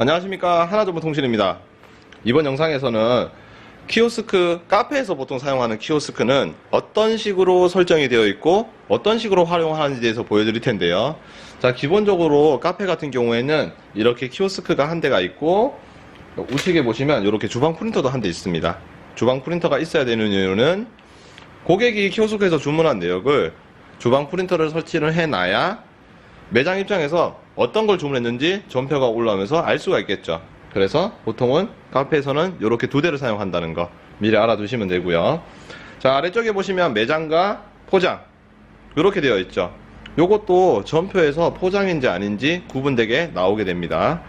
안녕하십니까, 하나정보통신입니다. 이번 영상에서는 키오스크, 카페에서 보통 사용하는 키오스크는 어떤 식으로 설정이 되어 있고 어떤 식으로 활용하는지에 대해서 보여드릴 텐데요. 자, 기본적으로 카페 같은 경우에는 이렇게 키오스크가 한 대가 있고, 우측에 보시면 이렇게 주방 프린터도 한 대 있습니다. 주방 프린터가 있어야 되는 이유는 고객이 키오스크에서 주문한 내역을 주방 프린터를 설치를 해놔야 매장 입장에서 어떤 걸 주문했는지 전표가 올라오면서 알 수가 있겠죠. 그래서 보통은 카페에서는 이렇게 두 대를 사용한다는 거 미리 알아두시면 되고요. 자, 아래쪽에 보시면 매장과 포장 이렇게 되어 있죠. 요것도 전표에서 포장인지 아닌지 구분되게 나오게 됩니다.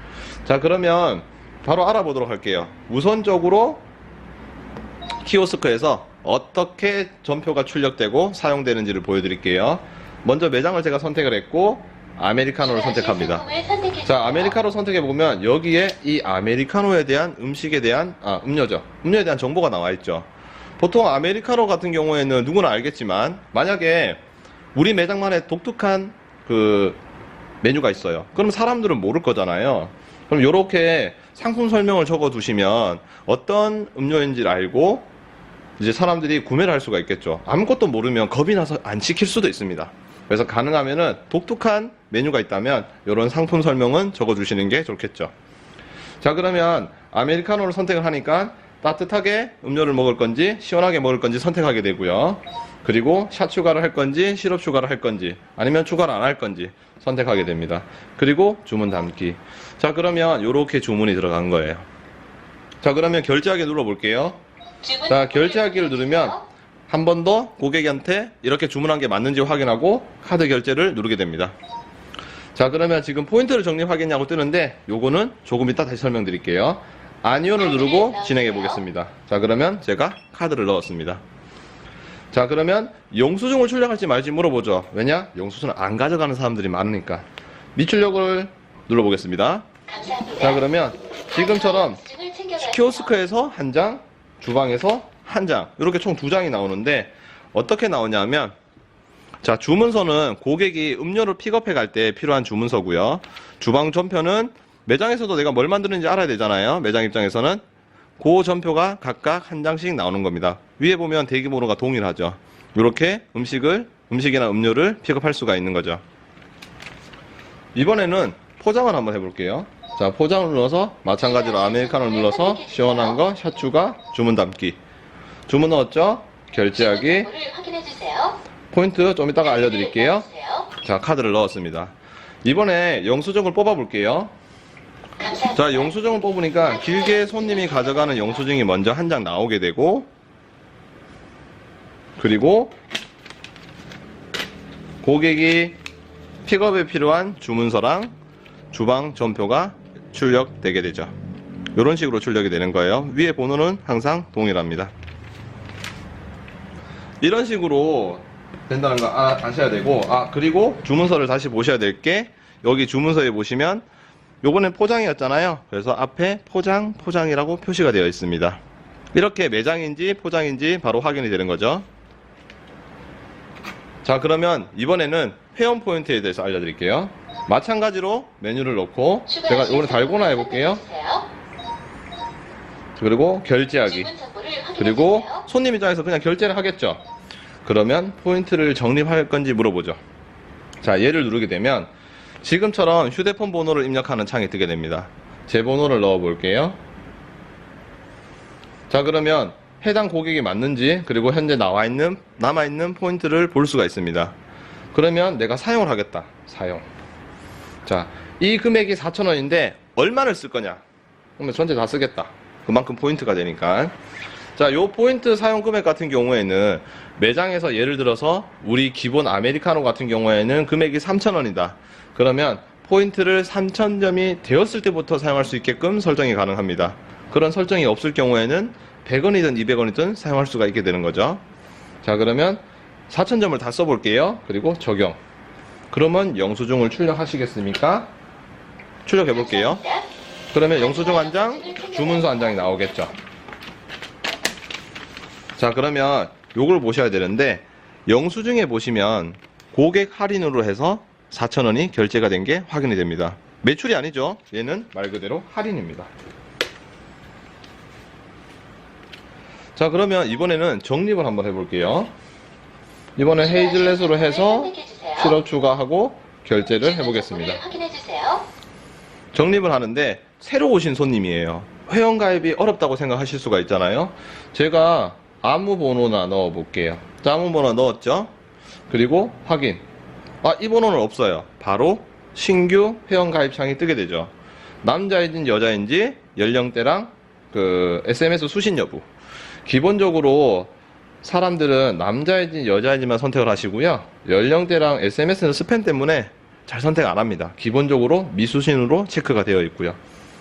자, 그러면 바로 알아보도록 할게요. 우선적으로 키오스크에서 어떻게 전표가 출력되고 사용되는지를 보여드릴게요. 먼저 매장을 제가 선택을 했고 아메리카노를 선택합니다. 자, 아메리카노 선택해보면 여기에 이 아메리카노에 대한 음식에 대한 음료에 대한 정보가 나와있죠. 보통 아메리카노 같은 경우에는 누구나 알겠지만 만약에 우리 매장만의 독특한 그 메뉴가 있어요. 그럼 사람들은 모를 거잖아요. 그럼 이렇게 상품 설명을 적어 두시면 어떤 음료인지를 알고 이제 사람들이 구매를 할 수가 있겠죠. 아무것도 모르면 겁이 나서 안 시킬 수도 있습니다. 그래서 가능하면은 독특한 메뉴가 있다면 이런 상품 설명은 적어 주시는 게 좋겠죠. 자, 그러면 아메리카노를 선택을 하니까 따뜻하게 음료를 먹을 건지 시원하게 먹을 건지 선택하게 되고요. 그리고 샷 추가를 할 건지 시럽 추가를 할 건지 아니면 추가를 안 할 건지 선택하게 됩니다. 그리고 주문 담기. 자, 그러면 이렇게 주문이 들어간 거예요. 자, 그러면 결제하기 눌러 볼게요. 자, 결제하기를 누르면 한 번 더 고객한테 이렇게 주문한 게 맞는지 확인하고 카드 결제를 누르게 됩니다. 자, 그러면 지금 포인트를 적립하겠냐고 뜨는데 요거는 조금 이따 다시 설명드릴게요. 아니오를 누르고 진행해 보겠습니다. 자, 그러면 제가 카드를 넣었습니다. 자, 그러면 영수증을 출력할지 말지 물어보죠. 왜냐? 영수증을 안 가져가는 사람들이 많으니까. 미출력을 눌러보겠습니다. 자, 그러면 지금처럼 키오스크에서 한 장, 주방에서 한 장, 이렇게 총 두 장이 나오는데 어떻게 나오냐면, 자, 주문서는 고객이 음료를 픽업해 갈 때 필요한 주문서고요. 주방 전표는 매장에서도 내가 뭘 만드는지 알아야 되잖아요. 매장 입장에서는 그 전표가 각각 한 장씩 나오는 겁니다. 위에 보면 대기번호가 동일하죠. 이렇게 음식이나 음료를 픽업할 수가 있는 거죠. 이번에는 포장을 한번 해볼게요. 자, 포장을 눌러서 마찬가지로 아메리카노를 눌러서 시원한 거 샷 추가 주문 담기. 주문 넣었죠? 결제하기. 포인트 좀 이따가 알려드릴게요. 자, 카드를 넣었습니다. 이번에 영수증을 뽑아 볼게요. 자, 영수증을 뽑으니까 길게 손님이 가져가는 영수증이 먼저 한 장 나오게 되고, 그리고 고객이 픽업에 필요한 주문서랑 주방 전표가 출력되게 되죠. 이런 식으로 출력이 되는 거예요. 위에 번호는 항상 동일합니다. 이런 식으로 된다는 거 아셔야 되고, 그리고 주문서를 다시 보셔야 될 게, 여기 주문서에 보시면 요번엔 포장이었잖아요. 그래서 앞에 포장이라고 표시가 되어 있습니다. 이렇게 매장인지 포장인지 바로 확인이 되는 거죠. 자, 그러면 이번에는 회원 포인트에 대해서 알려드릴게요. 마찬가지로 메뉴를 넣고 제가 이번에 달고나 해볼게요. 그리고 결제하기. 그리고 손님 입장에서 그냥 결제를 하겠죠. 그러면 포인트를 적립할 건지 물어보죠. 자, 얘를 누르게 되면 지금처럼 휴대폰 번호를 입력하는 창이 뜨게 됩니다. 제 번호를 넣어 볼게요. 자, 그러면 해당 고객이 맞는지, 그리고 현재 남아있는 포인트를 볼 수가 있습니다. 그러면 내가 사용을 하겠다. 사용. 자, 이 금액이 4,000원인데 얼마를 쓸 거냐? 그러면 전체 다 쓰겠다. 그만큼 포인트가 되니까. 자, 요 포인트 사용 금액 같은 경우에는 매장에서 예를 들어서 우리 기본 아메리카노 같은 경우에는 금액이 3,000원이다. 그러면 포인트를 3,000점이 되었을 때부터 사용할 수 있게끔 설정이 가능합니다. 그런 설정이 없을 경우에는 100원이든 200원이든 사용할 수가 있게 되는 거죠. 자, 그러면 4,000점을 다 써볼게요. 그리고 적용. 그러면 영수증을 출력하시겠습니까? 출력해 볼게요. 그러면 영수증 한 장, 주문서 한 장이 나오겠죠. 자, 그러면 요걸 보셔야 되는데, 영수증에 보시면 고객 할인으로 해서 4,000원이 결제가 된 게 확인이 됩니다. 매출이 아니죠. 얘는 말 그대로 할인입니다. 자, 그러면 이번에는 적립을 한번 해볼게요. 이번엔 헤이즐렛으로 해서 실업 추가하고 결제를 해보겠습니다. 적립을 하는데 새로 오신 손님이에요. 회원가입이 어렵다고 생각하실 수가 있잖아요. 제가 아무 번호나 넣어 볼게요. 자, 아무 번호 넣었죠. 그리고 확인. 이 번호는 없어요. 바로 신규 회원가입창이 뜨게 되죠. 남자인지 여자인지 연령대랑 그 SMS 수신 여부. 기본적으로 사람들은 남자인지 여자인지만 선택을 하시고요. 연령대랑 SMS는 스팸 때문에 잘 선택 안 합니다. 기본적으로 미수신으로 체크가 되어 있고요.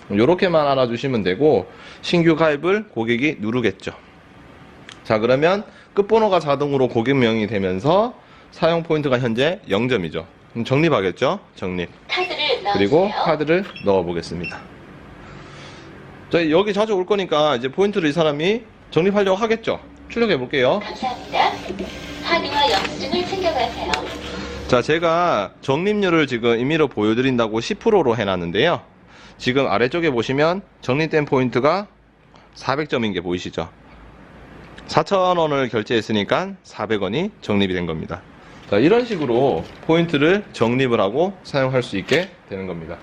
이렇게만 알아주시면 되고 신규 가입을 고객이 누르겠죠. 자, 그러면 끝번호가 자동으로 고객명이 되면서 사용 포인트가 현재 0점이죠. 적립하겠죠? 적립. 그리고 카드를 넣어 보겠습니다. 자, 여기 자주 올 거니까 이제 포인트를 이 사람이 적립하려고 하겠죠. 출력해 볼게요. 감사합니다. 카드와 영수증을 챙겨가세요. 자, 제가 적립률을 지금 임의로 보여드린다고 10%로 해놨는데요. 지금 아래쪽에 보시면 적립된 포인트가 400점인 게 보이시죠? 4,000원을 결제했으니까 400원이 적립이 된 겁니다. 자, 이런 식으로 포인트를 적립을 하고 사용할 수 있게 되는 겁니다.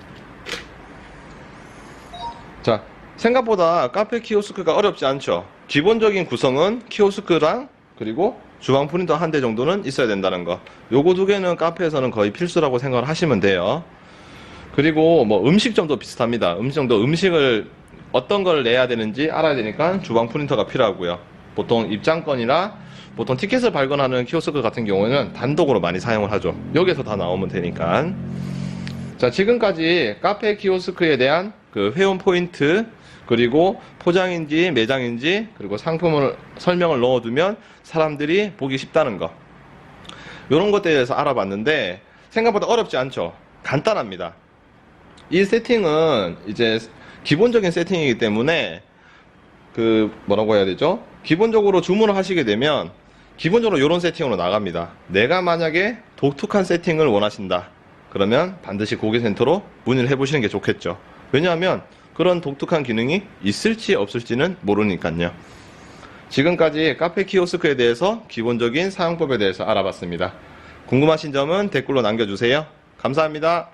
자, 생각보다 카페 키오스크가 어렵지 않죠. 기본적인 구성은 키오스크랑 그리고 주방 프린터 한 대 정도는 있어야 된다는 거. 요거 두 개는 카페에서는 거의 필수라고 생각을 하시면 돼요. 그리고 뭐 음식점도 비슷합니다. 음식점도 음식을 어떤 걸 내야 되는지 알아야 되니까 주방 프린터가 필요하고요. 보통 입장권이나 보통 티켓을 발권하는 키오스크 같은 경우에는 단독으로 많이 사용을 하죠. 여기서 다 나오면 되니까. 자, 지금까지 카페 키오스크에 대한 그 회원 포인트, 그리고 포장인지 매장인지, 그리고 상품을 설명을 넣어두면 사람들이 보기 쉽다는 거, 이런 것들에 대해서 알아봤는데 생각보다 어렵지 않죠. 간단합니다. 이 세팅은 이제 기본적인 세팅이기 때문에 그 뭐라고 해야 되죠? 기본적으로 주문을 하시게 되면 기본적으로 이런 세팅으로 나갑니다. 내가 만약에 독특한 세팅을 원하신다 그러면 반드시 고객센터로 문의를 해보시는 게 좋겠죠. 왜냐하면 그런 독특한 기능이 있을지 없을지는 모르니까요. 지금까지 카페 키오스크에 대해서 기본적인 사용법에 대해서 알아봤습니다. 궁금하신 점은 댓글로 남겨주세요. 감사합니다.